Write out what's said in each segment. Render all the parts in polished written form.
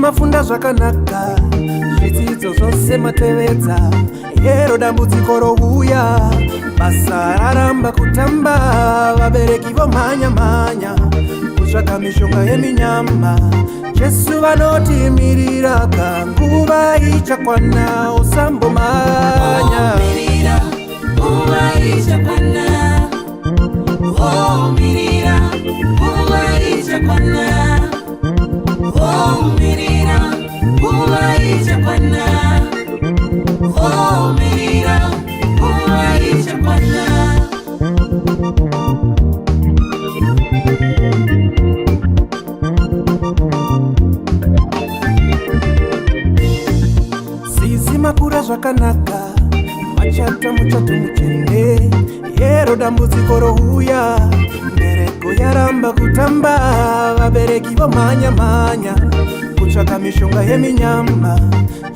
mafunda zvakanaka, zvidzidzo zvose matevedza, yero dambudziko rouya, basa raramba kutamba, vabereki vomhanya-mhanya kutsvaga mishonga yeminyama. Jesu vanotimirira, kanguva ichakwana, usambomanya. Nguva ichakwana, oh mirira, nguva ichakwana, oh mirira, nguva ichakwana, oh mirira, nguva ichakwana. Zizi makura zvakanaka, machata muchato muchene, yero dambudziko rouya, mbereko yaramba kutamba, vabereki vomhanya-mhanya kutsvaga mishonga yeminyama.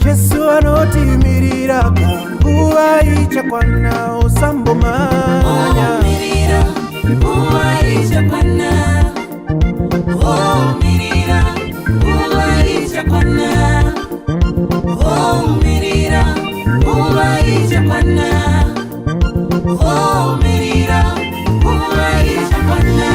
Jesu anotimirira, kanguva ichakwana, usambomanya. Oh mirira, nguva ichakwana, oh mirira, nguva ichakwana, oh mirira, nguva ichakwana, oh mirira, nguva ichakwana.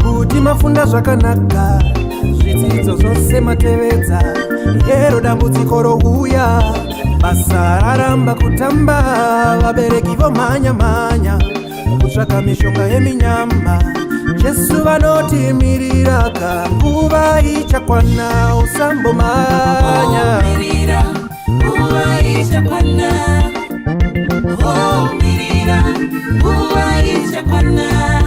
Kuti mafunda zvakanaka, zvidzidzo zvose matevedza, yero dambudziko rouya, basa raramba kutamba, vabereki vomhanya-mhanya kutsvaga mishonga yeminyama. Jesu vanotimirira, kanguva ichakwana, usambomanya. Oh mirira, nguva ichakwana, oh mirira, nguva ichakwana.